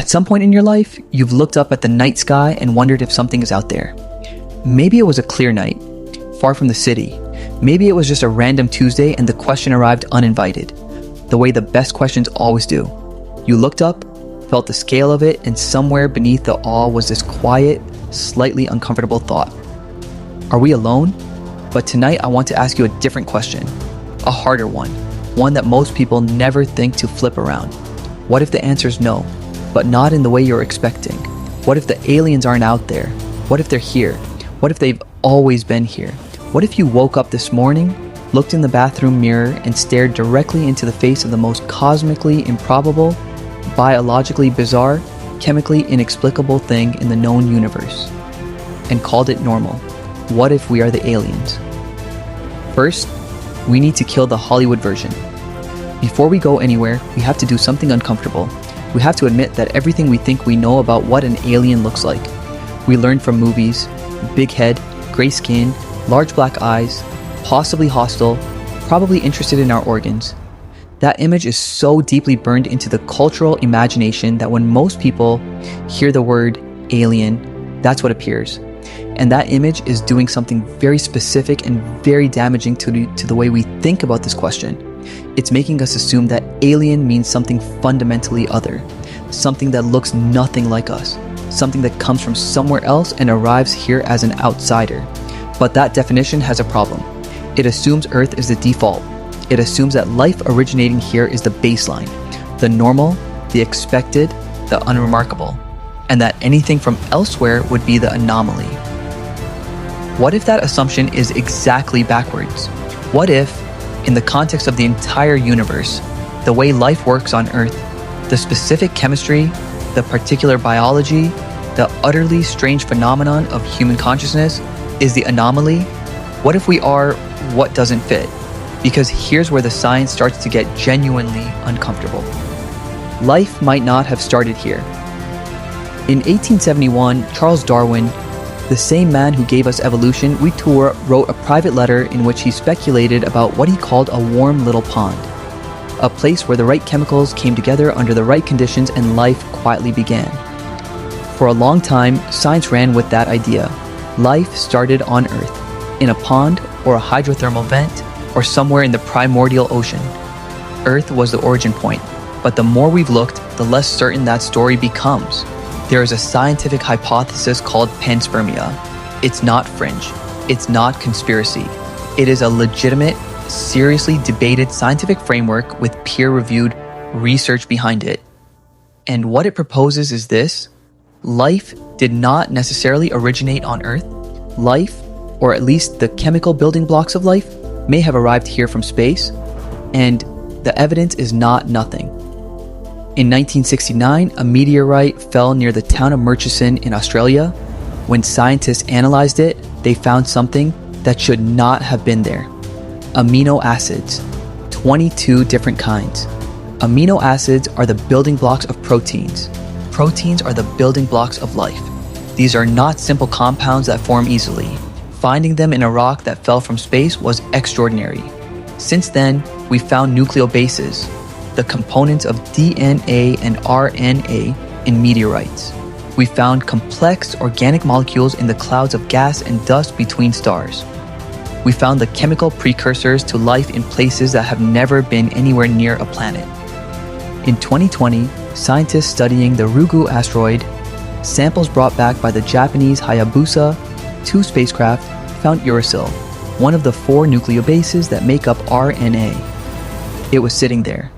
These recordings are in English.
At some point in your life, you've looked up at the night sky and wondered if something is out there. Maybe it was a clear night, far from the city. Maybe it was just a random Tuesday and the question arrived uninvited, the way the best questions always do. You looked up, felt the scale of it, and somewhere beneath the awe was this quiet, slightly uncomfortable thought. Are we alone? But tonight I want to ask you a different question, a harder one that most people never think to flip around. What if the answer is no, but not in the way you're expecting? What if the aliens aren't out there? What if they're here? What if they've always been here? What if you woke up this morning, looked in the bathroom mirror, and stared directly into the face of the most cosmically improbable, biologically bizarre, chemically inexplicable thing in the known universe, and called it normal? What if we are the aliens? First, we need to kill the Hollywood version. Before we go anywhere, we have to do something uncomfortable. We have to admit that everything we think we know about what an alien looks like. We learn from movies: big head, gray skin, large black eyes, possibly hostile, probably interested in our organs. That image is so deeply burned into the cultural imagination that when most people hear the word alien, that's what appears. And that image is doing something very specific and very damaging to the way we think about this question. It's making us assume that alien means something fundamentally other, something that looks nothing like us, something that comes from somewhere else and arrives here as an outsider. But that definition has a problem. It assumes Earth is the default. It assumes that life originating here is the baseline, the normal, the expected, the unremarkable, and that anything from elsewhere would be the anomaly. What if that assumption is exactly backwards? What if, in the context of the entire universe, the way life works on Earth, the specific chemistry, the particular biology, the utterly strange phenomenon of human consciousness is the anomaly? What if we are what doesn't fit? Because here's where the science starts to get genuinely uncomfortable. Life might not have started here. In 1871, Charles Darwin, the same man who gave us evolution, wrote a private letter in which he speculated about what he called a warm little pond, a place where the right chemicals came together under the right conditions and life quietly began. For a long time, science ran with that idea. Life started on Earth, in a pond or a hydrothermal vent or somewhere in the primordial ocean. Earth was the origin point, but the more we've looked, the less certain that story becomes. There is a scientific hypothesis called panspermia. It's not fringe. It's not conspiracy. It is a legitimate, seriously debated scientific framework with peer-reviewed research behind it. And what it proposes is this: life did not necessarily originate on Earth. Life, or at least the chemical building blocks of life, may have arrived here from space, and the evidence is not nothing. In 1969, a meteorite fell near the town of Murchison in Australia. When scientists analyzed it, they found something that should not have been there. Amino acids, 22 different kinds. Amino acids are the building blocks of proteins. Proteins are the building blocks of life. These are not simple compounds that form easily. Finding them in a rock that fell from space was extraordinary. Since then, we found nucleobases, the components of DNA and RNA in meteorites. We found complex organic molecules in the clouds of gas and dust between stars. We found the chemical precursors to life in places that have never been anywhere near a planet. In 2020, scientists studying the Ryugu asteroid, samples brought back by the Japanese Hayabusa 2 spacecraft, found uracil, one of the 4 nucleobases that make up RNA. It was sitting there,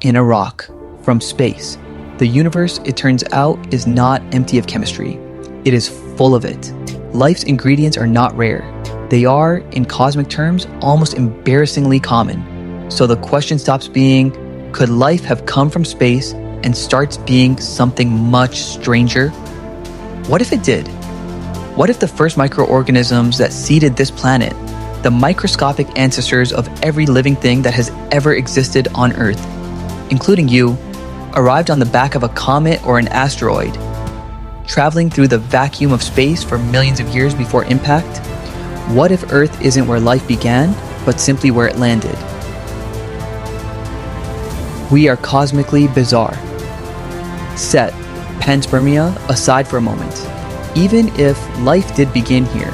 in a rock, from space. The universe, it turns out, is not empty of chemistry. It is full of it. Life's ingredients are not rare. They are, in cosmic terms, almost embarrassingly common. So the question stops being, could life have come from space, and starts being something much stranger? What if it did? What if the first microorganisms that seeded this planet, the microscopic ancestors of every living thing that has ever existed on Earth, including you, arrived on the back of a comet or an asteroid, traveling through the vacuum of space for millions of years before impact? What if Earth isn't where life began, but simply where it landed? We are cosmically bizarre. Set, Panspermia aside for a moment, even if life did begin here,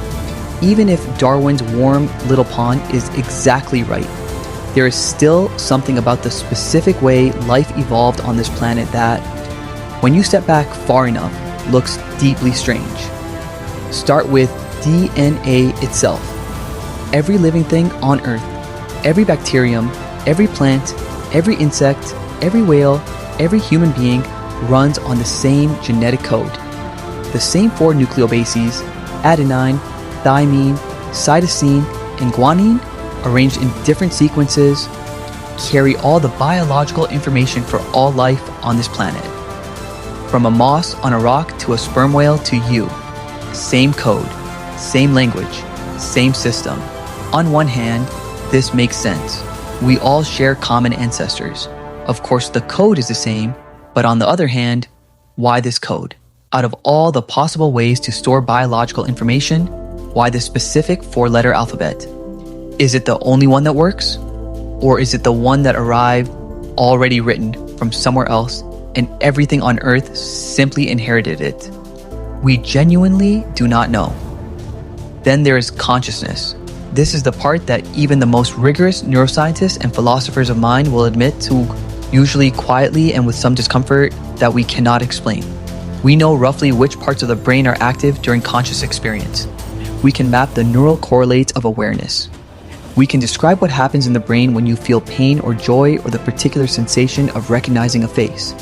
even if Darwin's warm little pond is exactly right, there is still something about the specific way life evolved on this planet that, when you step back far enough, looks deeply strange. Start with DNA itself. Every living thing on Earth, every bacterium, every plant, every insect, every whale, every human being runs on the same genetic code. The same 4 nucleobases, adenine, thymine, cytosine, and guanine, arranged in different sequences, carry all the biological information for all life on this planet. From a moss on a rock to a sperm whale to you. Same code, same language, same system. On one hand, this makes sense. We all share common ancestors. Of course, the code is the same, but on the other hand, why this code? Out of all the possible ways to store biological information, why the specific 4-letter alphabet? Is it the only one that works? Or is it the one that arrived already written from somewhere else and everything on Earth simply inherited it? We genuinely do not know. Then there is consciousness. This is the part that even the most rigorous neuroscientists and philosophers of mind will admit to, usually quietly and with some discomfort, that we cannot explain. We know roughly which parts of the brain are active during conscious experience. We can map the neural correlates of awareness. We can describe what happens in the brain when you feel pain or joy or the particular sensation of recognizing a face.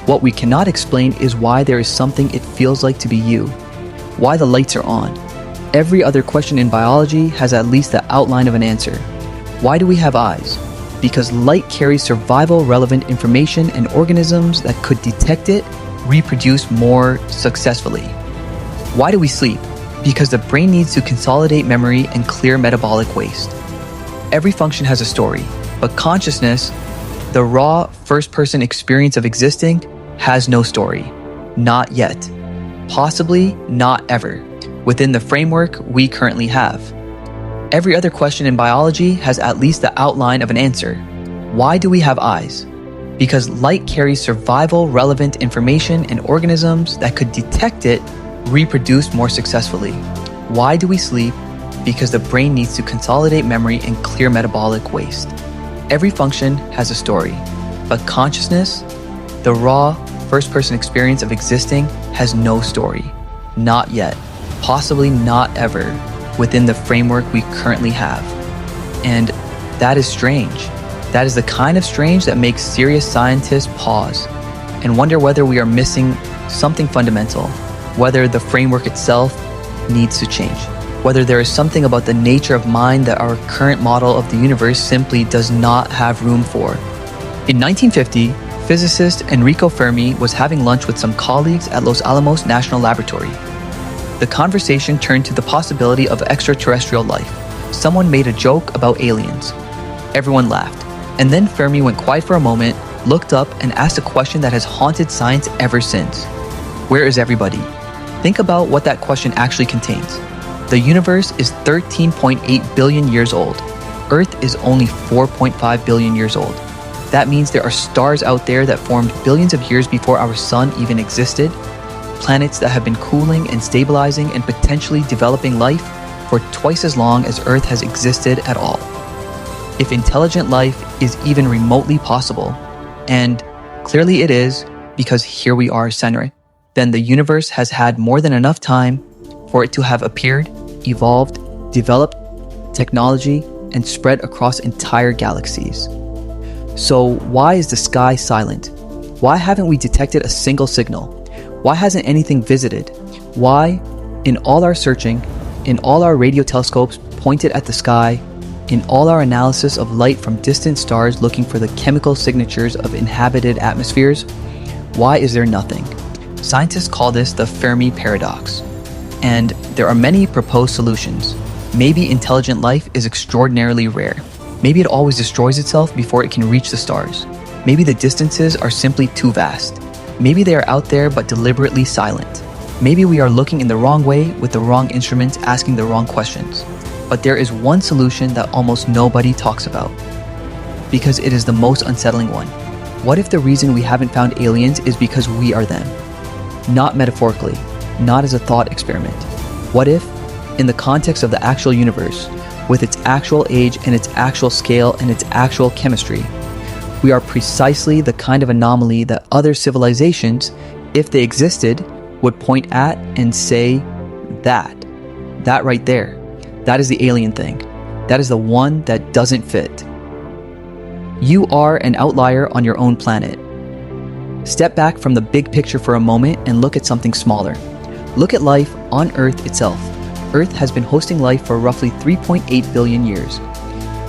What we cannot explain is why there is something it feels like to be you, why the lights are on. Every other question in biology has at least the outline of an answer. Why do we have eyes? Because light carries survival-relevant information, and organisms that could detect it reproduce more successfully. Why do we sleep? Because the brain needs to consolidate memory and clear metabolic waste. Every function has a story, but consciousness, the raw first-person experience of existing, has no story. Not yet. Possibly not ever, within the framework we currently have. Every other question in biology has at least the outline of an answer. Why do we have eyes? Because light carries survival-relevant information, and organisms that could detect it reproduce more successfully. Why do we sleep? Because the brain needs to consolidate memory and clear metabolic waste. Every function has a story, but consciousness, the raw, first-person experience of existing, has no story. Not yet. Possibly not ever, within the framework we currently have. And that is strange. That is the kind of strange that makes serious scientists pause and wonder whether we are missing something fundamental, whether the framework itself needs to change, whether there is something about the nature of mind that our current model of the universe simply does not have room for. In 1950, physicist Enrico Fermi was having lunch with some colleagues at Los Alamos National Laboratory. The conversation turned to the possibility of extraterrestrial life. Someone made a joke about aliens. Everyone laughed, and then Fermi went quiet for a moment, looked up, and asked a question that has haunted science ever since. Where is everybody? Think about what that question actually contains. The universe is 13.8 billion years old. Earth is only 4.5 billion years old. That means there are stars out there that formed billions of years before our sun even existed, planets that have been cooling and stabilizing and potentially developing life for twice as long as Earth has existed at all. If intelligent life is even remotely possible, and clearly it is, because here we are centered, then the universe has had more than enough time for it to have appeared, evolved, developed technology, and spread across entire galaxies. So why is the sky silent? Why haven't we detected a single signal? Why hasn't anything visited? Why, in all our searching, in all our radio telescopes pointed at the sky, in all our analysis of light from distant stars looking for the chemical signatures of inhabited atmospheres, why is there nothing? Scientists call this the Fermi paradox. And there are many proposed solutions. Maybe intelligent life is extraordinarily rare. Maybe it always destroys itself before it can reach the stars. Maybe the distances are simply too vast. Maybe they are out there but deliberately silent. Maybe we are looking in the wrong way with the wrong instruments, asking the wrong questions. But there is one solution that almost nobody talks about, because it is the most unsettling one. What if the reason we haven't found aliens is because we are them? not metaphorically, not as a thought experiment. What if, in the context of the actual universe, with its actual age and its actual scale and its actual chemistry, we are precisely the kind of anomaly that other civilizations, if they existed, would point at and say, that right there, that is the alien thing. That is the one that doesn't fit. You are an outlier on your own planet. Step back from the big picture for a moment and look at something smaller. Look at life on Earth itself. Earth has been hosting life for roughly 3.8 billion years.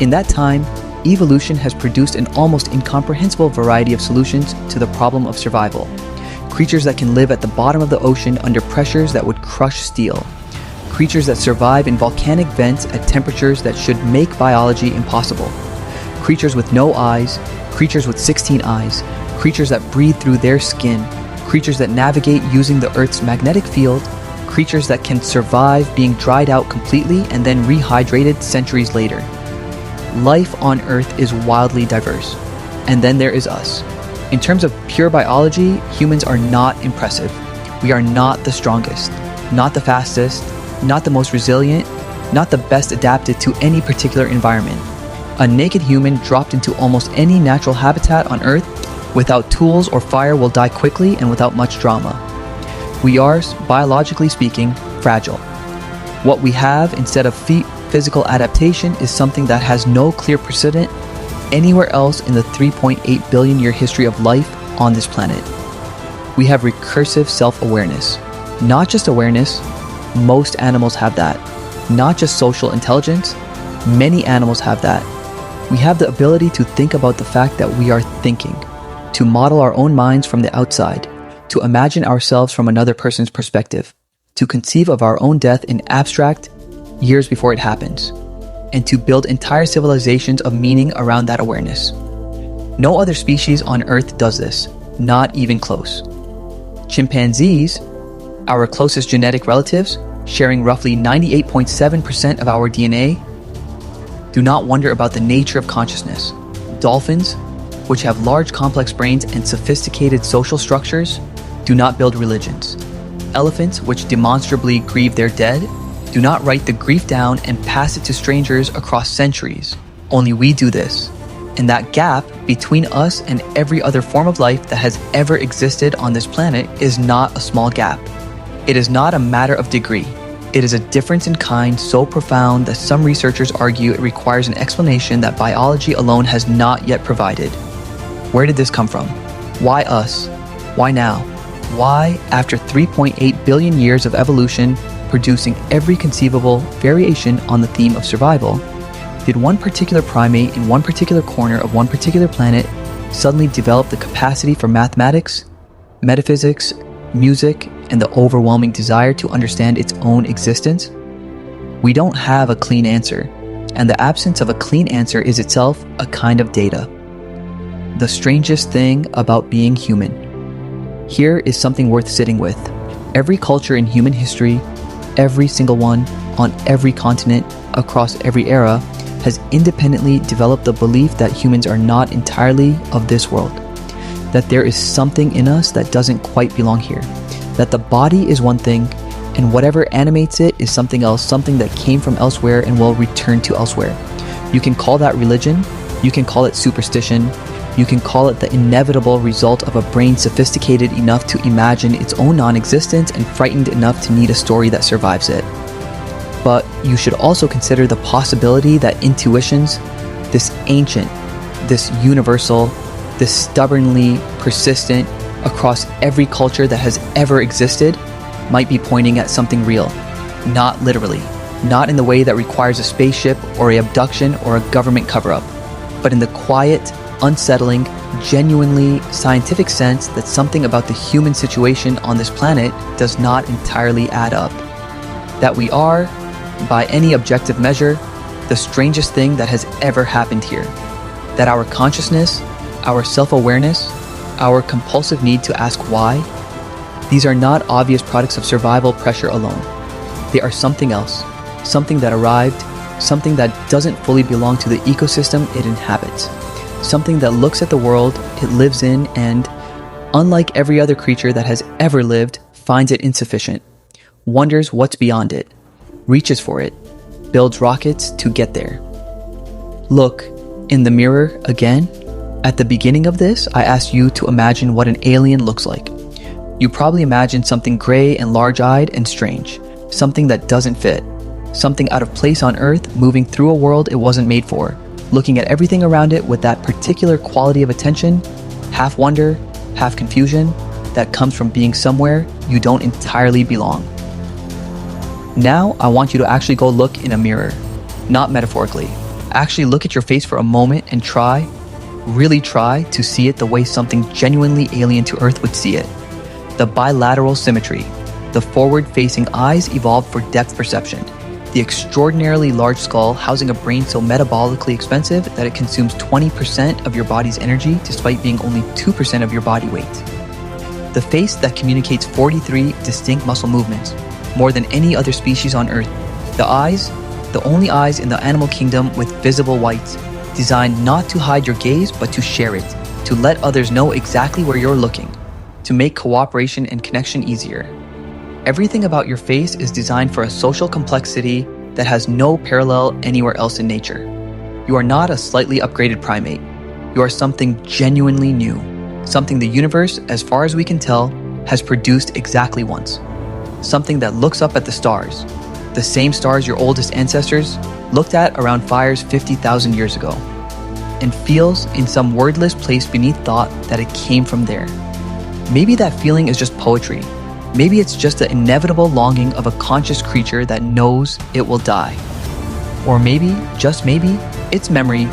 In that time, evolution has produced an almost incomprehensible variety of solutions to the problem of survival. Creatures that can live at the bottom of the ocean under pressures that would crush steel. Creatures that survive in volcanic vents at temperatures that should make biology impossible. Creatures with no eyes, creatures with 16 eyes, creatures that breathe through their skin, creatures that navigate using the Earth's magnetic field, creatures that can survive being dried out completely and then rehydrated centuries later. Life on Earth is wildly diverse. And then there is us. In terms of pure biology, humans are not impressive. We are not the strongest, not the fastest, not the most resilient, not the best adapted to any particular environment. A naked human dropped into almost any natural habitat on Earth without tools or fire will die quickly and without much drama. We are, biologically speaking, fragile. What we have instead of physical adaptation is something that has no clear precedent anywhere else in the 3.8 billion year history of life on this planet. We have recursive self-awareness. Not just awareness, most animals have that. Not just social intelligence, many animals have that. We have the ability to think about the fact that we are thinking, to model our own minds from the outside, to imagine ourselves from another person's perspective, to conceive of our own death in abstract years before it happens, and to build entire civilizations of meaning around that awareness. No other species on Earth does this, not even close. Chimpanzees, our closest genetic relatives, sharing roughly 98.7% of our DNA, do not wonder about the nature of consciousness. Dolphins, which have large complex brains and sophisticated social structures, do not build religions. Elephants, which demonstrably grieve their dead, do not write the grief down and pass it to strangers across centuries. Only we do this. And that gap between us and every other form of life that has ever existed on this planet is not a small gap. It is not a matter of degree. It is a difference in kind so profound that some researchers argue it requires an explanation that biology alone has not yet provided. Where did this come from? Why us? Why now? Why, after 3.8 billion years of evolution producing every conceivable variation on the theme of survival, did one particular primate in one particular corner of one particular planet suddenly develop the capacity for mathematics, metaphysics, music, and the overwhelming desire to understand its own existence? We don't have a clean answer, and the absence of a clean answer is itself a kind of data. The strangest thing about being human. Here is something worth sitting with. Every culture in human history, every single one, on every continent, across every era, has independently developed the belief that humans are not entirely of this world, that there is something in us that doesn't quite belong here, that the body is one thing, and whatever animates it is something else, something that came from elsewhere and will return to elsewhere. You can call that religion, you can call it superstition, you can call it the inevitable result of a brain sophisticated enough to imagine its own non-existence and frightened enough to need a story that survives it. But you should also consider the possibility that intuitions, this ancient, this universal, this stubbornly persistent across every culture that has ever existed, might be pointing at something real. Not literally, not in the way that requires a spaceship or an abduction or a government cover-up, but in the quiet, unsettling, genuinely scientific sense that something about the human situation on this planet does not entirely add up. That we are, by any objective measure, the strangest thing that has ever happened here. That our consciousness, our self-awareness, our compulsive need to ask why, these are not obvious products of survival pressure alone. They are something else, something that arrived, something that doesn't fully belong to the ecosystem it inhabits, something that looks at the world it lives in and, unlike every other creature that has ever lived, finds it insufficient, wonders what's beyond it, reaches for it, builds rockets to get there. Look in the mirror again. At the beginning of this, I asked you to imagine what an alien looks like. You probably imagined something gray and large-eyed and strange, something that doesn't fit, something out of place on Earth, moving through a world it wasn't made for, looking at everything around it with that particular quality of attention, half wonder, half confusion, that comes from being somewhere you don't entirely belong. Now, I want you to actually go look in a mirror, not metaphorically. Actually look at your face for a moment and really try to see it the way something genuinely alien to Earth would see it. The bilateral symmetry, the forward-facing eyes evolved for depth perception, the extraordinarily large skull housing a brain so metabolically expensive that it consumes 20% of your body's energy despite being only 2% of your body weight. The face that communicates 43 distinct muscle movements, more than any other species on Earth. The eyes, the only eyes in the animal kingdom with visible whites, designed not to hide your gaze but to share it, to let others know exactly where you're looking, to make cooperation and connection easier. Everything about your face is designed for a social complexity that has no parallel anywhere else in nature. You are not a slightly upgraded primate. You are something genuinely new, something the universe, as far as we can tell, has produced exactly once. Something that looks up at the stars, the same stars your oldest ancestors looked at around fires 50,000 years ago, and feels in some wordless place beneath thought that it came from there. Maybe that feeling is just poetry. Maybe it's just the inevitable longing of a conscious creature that knows it will die. Or maybe, just maybe, it's memory,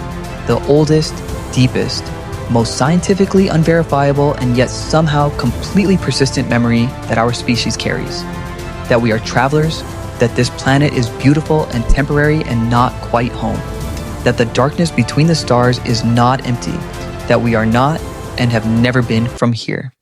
the oldest, deepest, most scientifically unverifiable and yet somehow completely persistent memory that our species carries. That we are travelers, that this planet is beautiful and temporary and not quite home. That the darkness between the stars is not empty, that we are not and have never been from here.